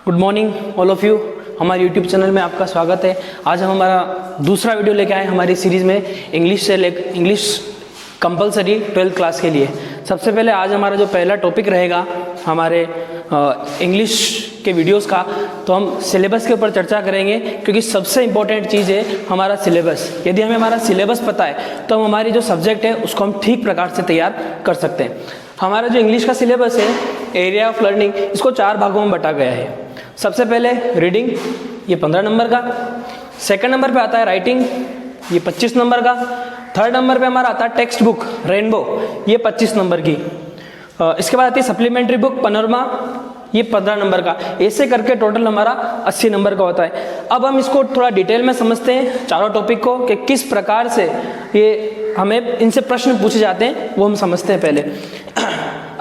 Good morning all of you. हमारे YouTube channel में आपका स्वागत है। आज हम हमारा दूसरा वीडियो लेके आए हमारी सीरीज़ में इंग्लिश कंपलसरी 12th क्लास के लिए। सबसे पहले आज हमारा जो पहला टॉपिक रहेगा हमारे इंग्लिश के वीडियोस का, तो हम सिलेबस के ऊपर चर्चा करेंगे, क्योंकि सबसे इम्पोर्टेंट चीज़ है हमारा सिलेबस। यदि हमें हमारा सिलेबस पता है तो हम हमारी जो सब्जेक्ट है उसको हम ठीक प्रकार से तैयार कर सकते हैं। हमारा जो इंग्लिश का सिलेबस है, एरिया ऑफ लर्निंग, इसको 4 भागों में बांटा गया है। सबसे पहले रीडिंग, ये 15 नंबर का। सेकंड नंबर पे आता है राइटिंग, ये 25 नंबर का। थर्ड नंबर पे हमारा आता है टेक्स्ट बुक रेनबो, ये 25 नंबर की। इसके बाद आती है सप्लीमेंट्री बुक पनोरमा, ये 15 नंबर का। ऐसे करके टोटल हमारा 80 नंबर का होता है। अब हम इसको थोड़ा डिटेल में समझते हैं चारों टॉपिक को, कि किस प्रकार से ये हमें इनसे प्रश्न पूछे जाते हैं, वो हम समझते हैं पहले।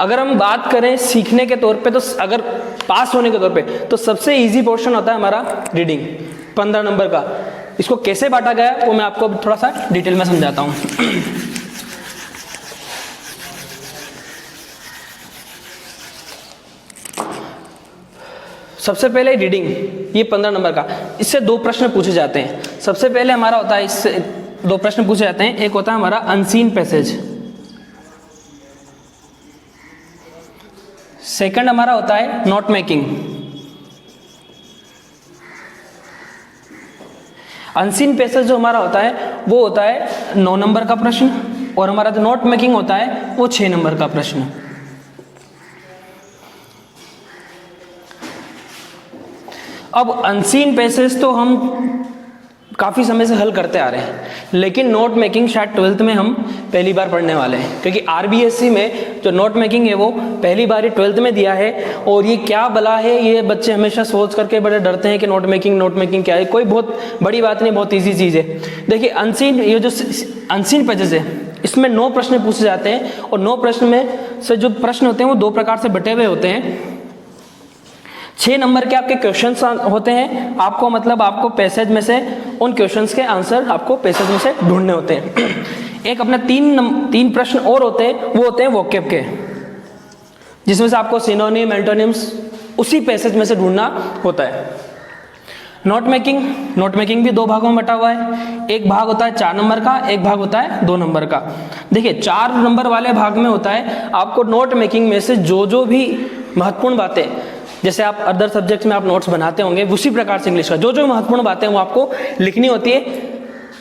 अगर हम बात करें सीखने के तौर पे, तो अगर पास होने के तौर पे, तो सबसे इजी पोर्शन होता है हमारा रीडिंग 15 नंबर का। इसको कैसे बांटा गया वो मैं आपको थोड़ा सा डिटेल में समझाता हूँ। सबसे पहले रीडिंग, ये 15 नंबर का। इससे 2 प्रश्न पूछे जाते हैं। सबसे पहले हमारा होता है, इससे 2 प्रश्न पूछे जाते हैं। एक होता है हमारा अनसीन पैसेज, सेकंड हमारा होता है नोट मेकिंग। अनसीन पैसेज जो हमारा होता है वो होता है 9 नंबर का प्रश्न, और हमारा जो नोट मेकिंग होता है वो 6 नंबर का प्रश्न। अब अनसीन पैसेज तो हम काफ़ी समय से हल करते आ रहे हैं, लेकिन नोट मेकिंग शायद 12th में हम पहली बार पढ़ने वाले हैं, क्योंकि आरबीएससी में जो नोट मेकिंग है वो पहली बार ही 12th में दिया है। और ये क्या बला है, ये बच्चे हमेशा सोच करके बड़े डरते हैं कि नोट मेकिंग क्या है। कोई बहुत बड़ी बात नहीं, बहुत ईजी चीज़ है। देखिए अनसीन, ये जो अनसीन पेजेस है, इसमें 9 प्रश्न पूछे जाते हैं, और 9 प्रश्न में से जो प्रश्न होते हैं वो 2 प्रकार से बटे हुए होते हैं। 6 नंबर के आपके क्वेश्चंस होते हैं, आपको पैसेज में से उन क्वेश्चंस के आंसर आपको पैसेज में से ढूंढने होते हैं। एक अपने 3 प्रश्न और होते हैं, वो होते हैं वोकैब के, जिसमें से आपको सिनोनिम एंटोनिम्स उसी पैसेज में से ढूंढना होता है। नोट मेकिंग भी 2 भागों में बटा हुआ है। एक भाग होता है 4 नंबर का, एक भाग होता है 2 नंबर का। देखिए 4 नंबर वाले भाग में होता है आपको नोट मेकिंग में से जो भी महत्वपूर्ण बातें, जैसे आप अदर सब्जेक्ट्स में आप नोट्स बनाते होंगे, उसी प्रकार से इंग्लिश का जो महत्वपूर्ण बातें वो आपको लिखनी होती है।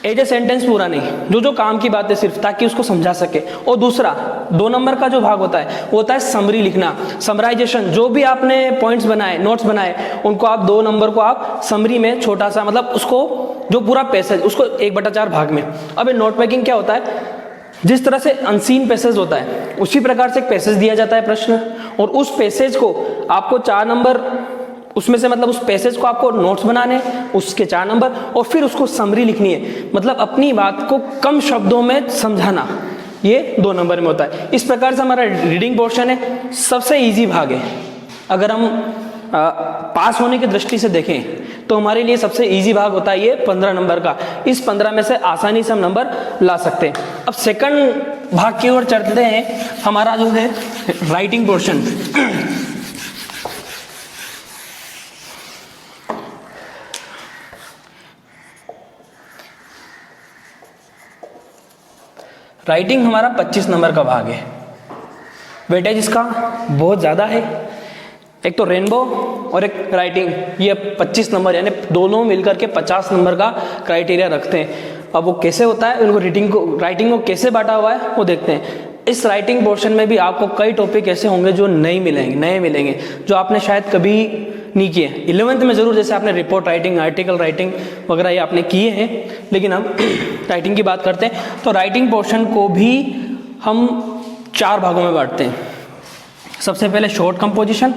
एज ए सेंटेंस पूरा नहीं, जो काम की बातें सिर्फ, ताकि उसको समझा सके। और दूसरा 2 नंबर का जो भाग होता है वो होता है समरी लिखना, समराइजेशन। जो भी आपने पॉइंट्स बनाए, नोट्स बनाए, उनको आप 2 नंबर को आप समरी में छोटा सा, उसको जो पूरा पैसेज उसको 1/4 भाग में। अब ये नोट मेकिंग क्या होता है, जिस तरह से अनसीन पैसेज होता है उसी प्रकार से एक पैसेज दिया जाता है प्रश्न, और उस पैसेज को आपको 4 नंबर, उसमें से उस पैसेज को आपको नोट्स बनाने, उसके 4 नंबर, और फिर उसको समरी लिखनी है, अपनी बात को कम शब्दों में समझाना, ये 2 नंबर में होता है। इस प्रकार से हमारा रीडिंग पोर्शन है, सबसे इजी भाग है। अगर हम पास होने की दृष्टि से देखें तो हमारे लिए सबसे इजी भाग होता है ये 15 नंबर का। इस 15 में से आसानी से हम नंबर ला सकते हैं। अब सेकंड भाग की ओर चलते हैं, हमारा जो है राइटिंग पोर्शन। राइटिंग हमारा 25 नंबर का भाग है। वेटेज इसका बहुत ज़्यादा है। एक तो रेनबो और एक राइटिंग, ये 25 नंबर, यानी दोनों मिलकर के 50 नंबर का क्राइटेरिया रखते हैं। अब वो कैसे होता है, उनको राइटिंग को कैसे बांटा हुआ है वो देखते हैं। इस राइटिंग पोर्शन में भी आपको कई टॉपिक ऐसे होंगे जो नए मिलेंगे, जो आपने शायद कभी नहीं किए। 11th में ज़रूर, जैसे आपने रिपोर्ट राइटिंग, आर्टिकल राइटिंग वगैरह ये आपने किए हैं, लेकिन हम राइटिंग की बात करते हैं तो राइटिंग पोर्शन को भी हम 4 भागों में बांटते हैं। सबसे पहले शॉर्ट कंपोजिशन,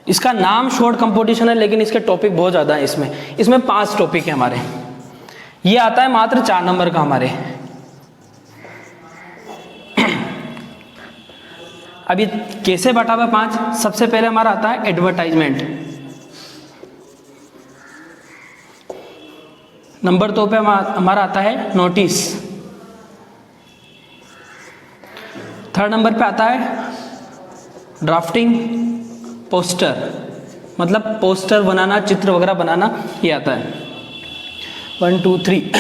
इसका नाम शॉर्ट कंपोजिशन है, लेकिन इसके टॉपिक बहुत ज़्यादा है। इसमें 5 टॉपिक है हमारे। ये आता है मात्र 4 नंबर का हमारे। अब ये कैसे बांटा हुआ 5? सबसे पहले हमारा आता है एडवर्टाइजमेंट, नंबर 2 पे हमारा आता है नोटिस, थर्ड नंबर पे आता है ड्राफ्टिंग पोस्टर, मतलब पोस्टर बनाना, चित्र वगैरह बनाना, ये आता है। 1 2 3।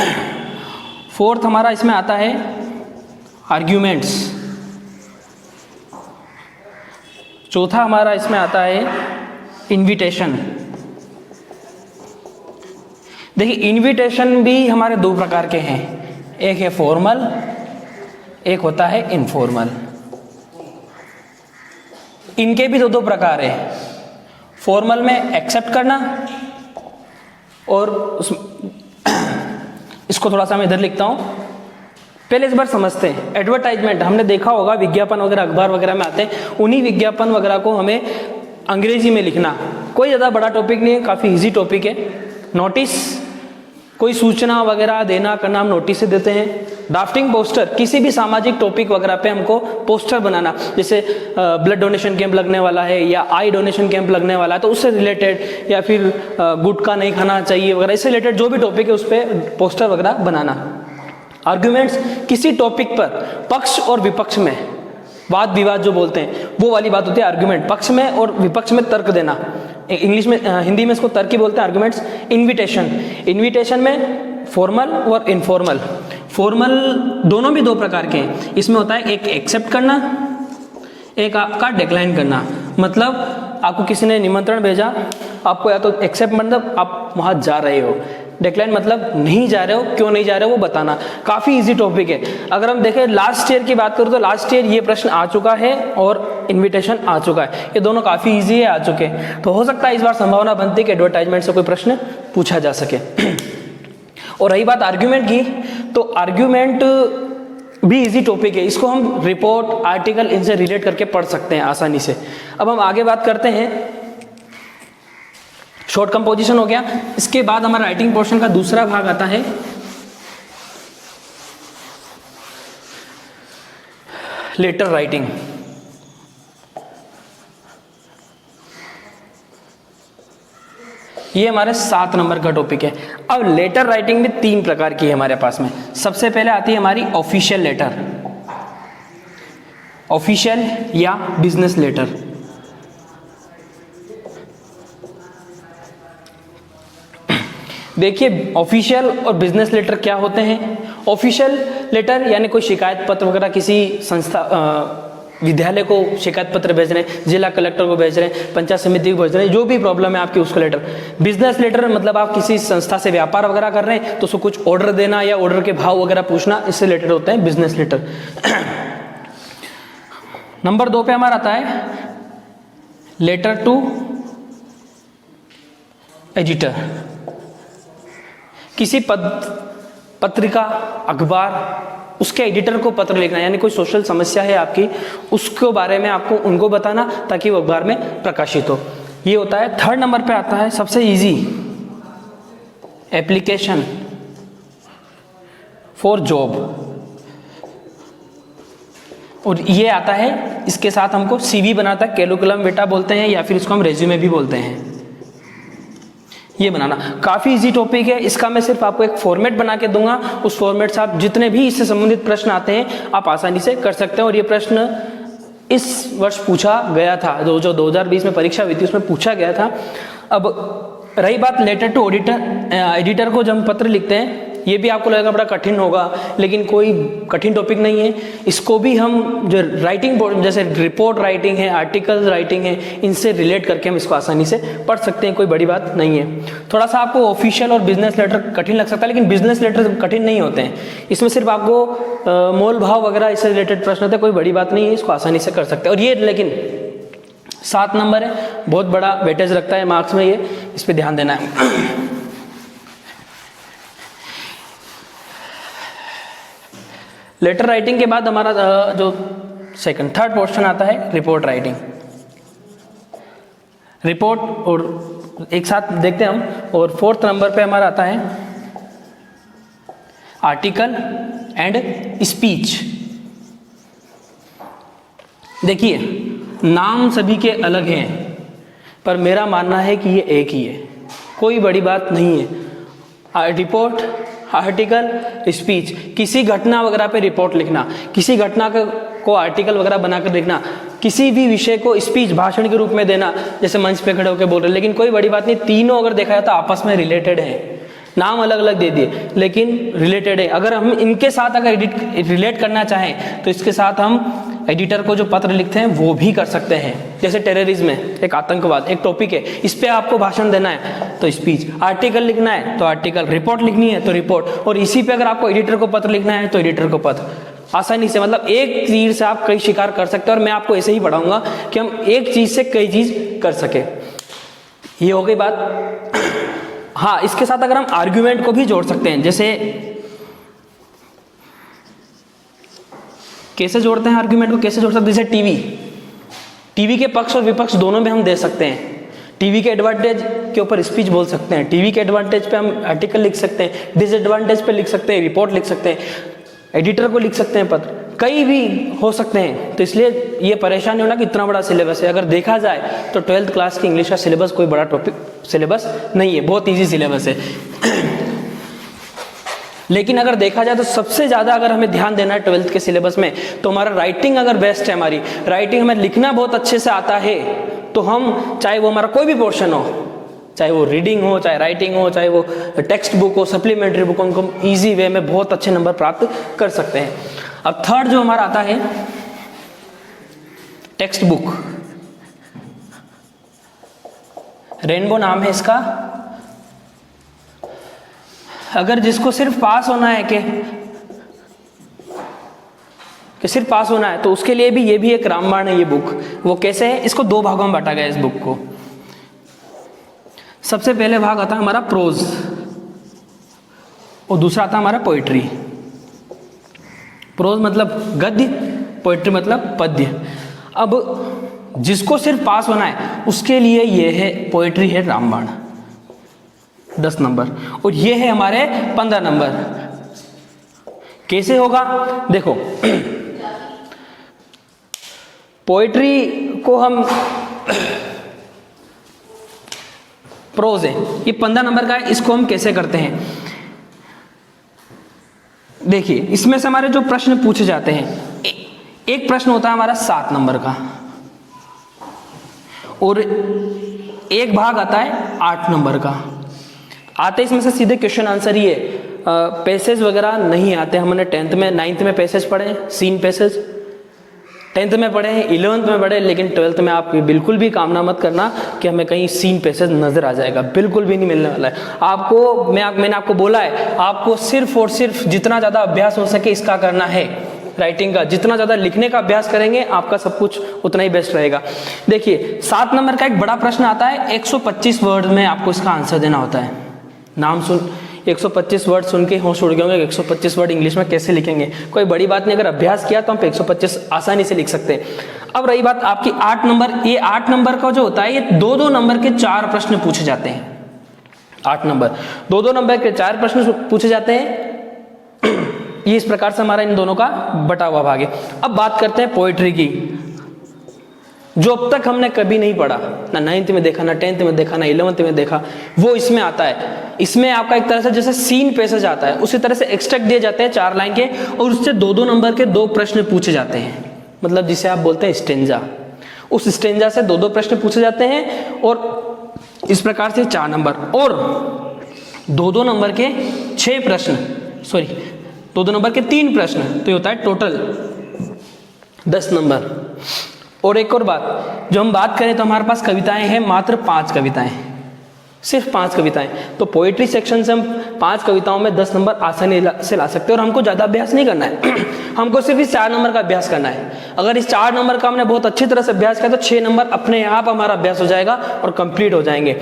फोर्थ हमारा इसमें आता है आर्ग्यूमेंट्स। चौथा हमारा इसमें आता है इनविटेशन। देखिए इनविटेशन भी हमारे दो प्रकार के हैं, एक है फॉर्मल, एक होता है इनफॉर्मल। इनके भी दो प्रकार है। फॉर्मल में एक्सेप्ट करना, और इसको थोड़ा सा मैं इधर लिखता हूं, पहले इस बार समझते हैं। एडवर्टाइजमेंट हमने देखा होगा, विज्ञापन वगैरह अखबार वगैरह में आते हैं, उन्हीं विज्ञापन वगैरह को हमें अंग्रेजी में लिखना। कोई ज़्यादा बड़ा टॉपिक नहीं है, काफ़ी इजी टॉपिक है। नोटिस, कोई सूचना वगैरह देना करना, हम नोटिस से देते हैं। ड्राफ्टिंग पोस्टर, किसी भी सामाजिक टॉपिक वगैरह पे हमको पोस्टर बनाना, जैसे ब्लड डोनेशन कैंप लगने वाला है या आई डोनेशन कैंप लगने वाला है तो उससे रिलेटेड, या फिर गुटखा नहीं खाना चाहिए वगैरह, इससे रिलेटेड जो भी टॉपिक है उस पर पोस्टर वगैरह बनाना। आर्ग्यूमेंट्स, किसी टॉपिक पर पक्ष और विपक्ष में वाद विवाद जो बोलते हैं वो वाली बात होती है आर्ग्यूमेंट, पक्ष में और विपक्ष में तर्क देना। इंग्लिश में, हिंदी में इसको तर्क ही बोलते हैं आर्ग्यूमेंट्स। इनविटेशन, इनविटेशन में फॉर्मल और इनफॉर्मल। फॉर्मल दोनों भी दो प्रकार के हैं। इसमें होता है एक एक्सेप्ट करना, एक आपका डिक्लाइन करना। मतलब आपको किसी ने निमंत्रण भेजा, आपको या तो एक्सेप्ट मतलब आप वहाँ जा रहे हो, डिक्लाइन मतलब नहीं जा रहे हो, क्यों नहीं जा रहे हो वो बताना। काफ़ी इजी टॉपिक है। अगर हम देखें लास्ट ईयर की बात करूँ तो लास्ट ईयर ये प्रश्न आ चुका है और इनविटेशन आ चुका है, ये दोनों काफ़ी इजी है, आ चुके हैं। तो हो सकता है इस बार संभावना बनती है कि एडवर्टाइजमेंट से कोई प्रश्न पूछा जा सके। और रही बात आर्ग्यूमेंट की, तो आर्ग्यूमेंट भी इजी टॉपिक है, इसको हम रिपोर्ट, आर्टिकल, इनसे रिलेट करके पढ़ सकते हैं आसानी से। अब हम आगे बात करते हैं, शॉर्ट कंपोजिशन हो गया। इसके बाद हमारा राइटिंग पोर्शन का दूसरा भाग आता है लेटर राइटिंग। ये हमारे 7 नंबर का टॉपिक है। अब लेटर राइटिंग में 3 प्रकार की है हमारे पास में। सबसे पहले आती है हमारी ऑफिशियल लेटर, ऑफिशियल या बिजनेस लेटर। देखिए ऑफिशियल और बिजनेस लेटर क्या होते हैं। ऑफिशियल लेटर यानी कोई शिकायत पत्र वगैरह किसी संस्था, विद्यालय को शिकायत पत्र भेज रहे हैं, जिला कलेक्टर को भेज रहे हैं, पंचायत समिति को भेज रहे हैं, जो भी प्रॉब्लम है आपकी उसका लेटर। बिजनेस लेटर मतलब आप किसी संस्था से व्यापार वगैरह कर रहे हैं तो उसको कुछ ऑर्डर देना या ऑर्डर के भाव वगैरह पूछना, इससे रिलेटेड होते हैं बिजनेस लेटर। नंबर 2 पे हमारा आता है लेटर टू एडिटर। किसी पत्रिका, अखबार, उसके एडिटर को पत्र लिखना, यानी कोई सोशल समस्या है आपकी, उसके बारे में आपको उनको बताना ताकि वो अखबार में प्रकाशित हो। ये होता है। 3rd नंबर पे आता है सबसे इजी, एप्लीकेशन फॉर जॉब। और ये आता है, इसके साथ हमको सीवी बनाता है, कैरिकुलम विटा बोलते हैं या फिर इसको हम रेज्यूमे भी बोलते हैं। ये बनाना काफ़ी इजी टॉपिक है। इसका मैं सिर्फ आपको एक फॉर्मेट बना के दूंगा, उस फॉर्मेट से आप जितने भी इससे संबंधित प्रश्न आते हैं आप आसानी से कर सकते हैं। और ये प्रश्न इस वर्ष पूछा गया था, जो 2020 में परीक्षा हुई थी उसमें पूछा गया था। अब रही बात लेटर टू एडिटर को जब हम पत्र लिखते हैं, ये भी आपको लगेगा बड़ा कठिन होगा, लेकिन कोई कठिन टॉपिक नहीं है। इसको भी हम जो राइटिंग, जैसे रिपोर्ट राइटिंग है, आर्टिकल राइटिंग है, इनसे रिलेट करके हम इसको आसानी से पढ़ सकते हैं, कोई बड़ी बात नहीं है। थोड़ा सा आपको ऑफिशियल और बिजनेस लेटर कठिन लग सकता है, लेकिन बिजनेस लेटर कठिन नहीं होते हैं। इसमें सिर्फ आपको मोल भाव वगैरह इससे रिलेटेड प्रश्न होते हैं, कोई बड़ी बात नहीं है, इसको आसानी से कर सकते हैं। और ये लेकिन 7 नंबर है, बहुत बड़ा वेटेज रखता है मार्क्स में, ये इस पर ध्यान देना है। लेटर राइटिंग के बाद हमारा जो थर्ड पोर्शन आता है रिपोर्ट राइटिंग। रिपोर्ट और एक साथ देखते हैं हम। और 4th नंबर पे हमारा आता है आर्टिकल एंड स्पीच। देखिए नाम सभी के अलग हैं, पर मेरा मानना है कि ये एक ही है, कोई बड़ी बात नहीं है। रिपोर्ट, आर्टिकल, स्पीच, किसी घटना वगैरह पे रिपोर्ट लिखना, किसी घटना का को आर्टिकल वगैरह बनाकर लिखना, किसी भी विषय को स्पीच भाषण के रूप में देना, जैसे मंच पे खड़े होकर बोल रहे, लेकिन कोई बड़ी बात नहीं, तीनों अगर देखा जाए तो आपस में रिलेटेड है, नाम अलग अलग दे दिए लेकिन रिलेटेड है। अगर हम इनके साथ अगर रिलेट करना चाहें तो इसके साथ हम एडिटर को जो पत्र लिखते हैं वो भी कर सकते हैं। जैसे टेररिज्म है, एक आतंकवाद, एक टॉपिक है, इस पे आपको भाषण देना है तो स्पीच, आर्टिकल लिखना है तो आर्टिकल, रिपोर्ट लिखनी है तो रिपोर्ट, और इसी पे अगर आपको एडिटर को पत्र लिखना है तो एडिटर को पत्र। आसानी से, मतलब एक तीर से आप कई शिकार कर सकते हैं। और मैं आपको ऐसे ही पढ़ाऊंगा कि हम एक चीज से कई चीज कर सके। ये हो गई बात। हाँ, इसके साथ अगर हम आर्ग्यूमेंट को भी जोड़ सकते हैं, जैसे कैसे जोड़ते हैं आर्ग्यूमेंट को, कैसे जोड़ सकते हैं, जैसे टीवी के पक्ष और विपक्ष दोनों में हम दे सकते हैं। टीवी के एडवांटेज के ऊपर स्पीच बोल सकते हैं, टीवी के एडवांटेज पे हम आर्टिकल लिख सकते हैं, डिसएडवांटेज पे लिख सकते हैं, रिपोर्ट लिख सकते हैं, एडिटर को लिख सकते हैं पत्र, कई भी हो सकते हैं। तो इसलिए ये परेशान नहीं होना कि इतना बड़ा सिलेबस है। अगर देखा जाए तो 12th क्लास की इंग्लिश का सिलेबस कोई बड़ा टॉपिक सिलेबस नहीं है, बहुत ईजी सिलेबस है। लेकिन अगर देखा जाए तो सबसे ज़्यादा अगर हमें ध्यान देना है 12th के सिलेबस में तो हमारा राइटिंग अगर बेस्ट है, हमारी राइटिंग हमें लिखना बहुत अच्छे से आता है, तो हम चाहे वो हमारा कोई भी पोर्शन हो, चाहे वो रीडिंग हो, चाहे राइटिंग हो, चाहे वो टेक्स्ट बुक हो, सप्लीमेंट्री बुक हो, उनको हम ईजी वे में बहुत अच्छे नंबर प्राप्त कर सकते हैं। अब थर्ड जो हमारा आता है टेक्स्ट बुक, रेनबो नाम है इसका। अगर जिसको सिर्फ पास होना है कि सिर्फ पास होना है तो उसके लिए भी ये भी एक रामबाण है ये बुक। वो कैसे है, इसको दो भागों में बांटा गया है इस बुक को। सबसे पहले भाग आता है हमारा प्रोज और दूसरा आता है हमारा पोइट्री। प्रोज मतलब गद्य, पोइट्री मतलब पद्य। अब जिसको सिर्फ पास होना है उसके लिए ये है पोइट्री है रामबाण 10 नंबर, और ये है हमारे 15 नंबर। कैसे होगा देखो, पोइट्री को हम प्रोज है, ये 15 नंबर का है, इसको हम कैसे करते हैं देखिए। इसमें से हमारे जो प्रश्न पूछे जाते हैं, एक प्रश्न होता है हमारा 7 नंबर का और एक भाग आता है 8 नंबर का। आते इसमें से सीधे क्वेश्चन आंसर ही है, पैसेज वगैरह नहीं आते। हमने 10th में 9th में पैसेज पढ़े, सीन पैसेज 10th में पढ़े हैं, 11th में पढ़े, लेकिन 12th में आप बिल्कुल भी कामना मत करना कि हमें कहीं सीन पैसेज नजर आ जाएगा, बिल्कुल भी नहीं मिलने वाला है आपको। मैंने आपको बोला है, आपको सिर्फ और सिर्फ जितना ज़्यादा अभ्यास हो सके इसका करना है, राइटिंग का। जितना ज़्यादा लिखने का अभ्यास करेंगे आपका सब कुछ उतना ही बेस्ट रहेगा। देखिए 7 नंबर का एक बड़ा प्रश्न आता है, 125 वर्ड में आपको इसका आंसर देना होता है। नाम सुन 125 वर्ड सुन के होश उड़ गए होंगे, 125 वर्ड इंग्लिश में कैसे लिखेंगे, कोई बड़ी बात नहीं। अगर अभ्यास किया तो हम 125 आसानी से लिख सकते हैं। अब रही बात आपकी 8 नंबर, ये 8 नंबर का जो होता है ये 2-2 नंबर के 4 प्रश्न पूछे जाते हैं। 8 नंबर 2-2 नंबर के 4 प्रश्न पूछे जाते हैं। ये इस प्रकार से हमारा इन दोनों का बटा हुआ भाग है। अब बात करते हैं पोइट्री की, जो अब तक हमने कभी नहीं पढ़ा, ना 9th में देखा, ना 10th में देखा, ना 11th में देखा, वो इसमें आता है। इसमें आपका एक तरह से जैसे सीन पैसेज आता है उसी तरह से एक्सट्रैक्ट दिए जाते हैं 4 लाइन के, और उससे 2-2 नंबर के 2 प्रश्न पूछे जाते हैं, मतलब जिसे आप बोलते हैं स्टेंजा। उस स्टेंजा से 2-2 प्रश्न पूछे जाते हैं और इस प्रकार से 4 नंबर और 2-2 नंबर के 6 प्रश्न, सॉरी 2-2 नंबर के 3 प्रश्न, तो ये होता है टोटल 10 नंबर। और एक और बात, जो हम बात करें तो हमारे पास कविताएं हैं मात्र 5 कविताएं, सिर्फ 5 कविताएं। तो पोइट्री सेक्शन से हम 5 कविताओं में 10 नंबर आसानी से ला सकते हैं और हमको ज़्यादा अभ्यास नहीं करना है। हमको सिर्फ इस 4 नंबर का अभ्यास करना है। अगर इस 4 नंबर का हमने बहुत अच्छी तरह से अभ्यास किया तो 6 नंबर अपने आप हमारा अभ्यास हो जाएगा और कंप्लीट हो जाएंगे।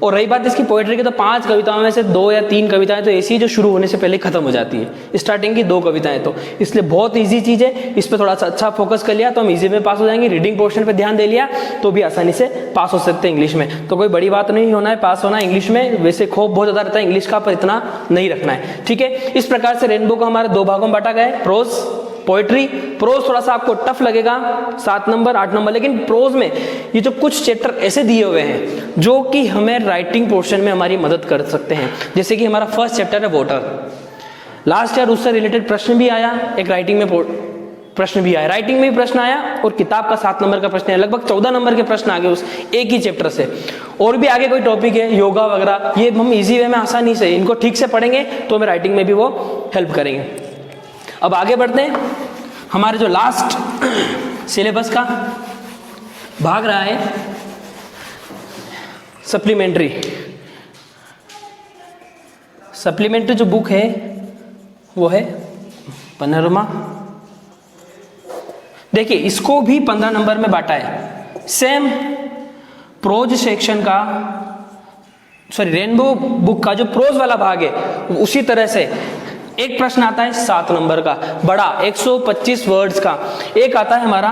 और रही बात इसकी पोइट्री की, तो 5 कविताओं में से 2 या 3 कविताएं तो ऐसी जो शुरू होने से पहले खत्म हो जाती है, स्टार्टिंग की 2 कविताएं, तो इसलिए बहुत ईजी चीज़ है। इस पर थोड़ा सा अच्छा फोकस कर लिया तो हम ईजी में पास हो जाएंगे। रीडिंग पोर्शन पे ध्यान दे लिया तो भी आसानी से पास हो सकते हैं इंग्लिश में। तो कोई बड़ी बात नहीं होना है पास होना इंग्लिश में, वैसे खौफ बहुत ज़्यादा रहता है इंग्लिश का, पर इतना नहीं रखना है, ठीक है। इस प्रकार से रेनबो को हमारे 2 भागों में बांटा गया है, प्रोज पोइट्री। प्रोज थोड़ा सा आपको टफ लगेगा, 7 नंबर 8 नंबर, लेकिन प्रोज में ये जो कुछ चैप्टर ऐसे दिए हुए हैं जो कि हमें राइटिंग पोर्शन में हमारी मदद कर सकते हैं। जैसे कि हमारा फर्स्ट चैप्टर है वाटर, लास्ट ईयर उससे रिलेटेड प्रश्न भी आया एक राइटिंग में प्रश्न भी आया, राइटिंग में भी प्रश्न आया और किताब का 7 नंबर का प्रश्न आया, लगभग 14 नंबर के प्रश्न आ गए उस एक ही चैप्टर से। और भी आगे कोई टॉपिक है योगा वगैरह, ये हम इजी वे में आसानी से इनको ठीक से पढ़ेंगे तो हमें राइटिंग में भी वो हेल्प करेंगे। अब आगे बढ़ते हैं, हमारे जो लास्ट सिलेबस का भाग रहा है सप्लीमेंट्री। सप्लीमेंट्री जो बुक है वो है पैनोरमा। देखिए इसको भी 15 नंबर में बांटा है, सेम प्रोज सेक्शन का, सॉरी रेनबो बुक का जो प्रोज वाला भाग है उसी तरह से एक प्रश्न आता है 7 नंबर का बड़ा 125 वर्ड्स का, एक आता है हमारा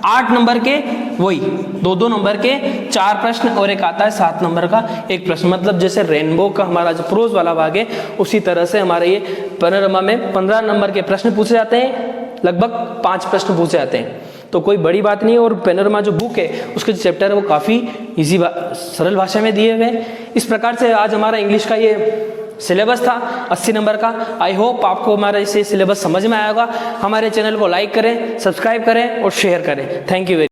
8 नंबर के वही 2-2 नंबर के 4 प्रश्न, और एक आता है 7 नंबर का एक प्रश्न। मतलब जैसे रेनबो का हमारा जो प्रोज वाला भाग है उसी तरह से हमारे ये पैनोरमा में 15 नंबर के प्रश्न पूछे जाते हैं, लगभग 5 प्रश्न पूछे जाते हैं, तो कोई बड़ी बात नहीं है। और पैनोरमा जो बुक है उसके जो चैप्टर है वो काफ़ी ईजी सरल भाषा में दिए हुए हैं। इस प्रकार से आज हमारा इंग्लिश का ये सिलेबस था 80 नंबर का। आई होप आपको हमारा इसे सिलेबस समझ में आया होगा। हमारे चैनल को लाइक करें, सब्सक्राइब करें और शेयर करें। Thank you very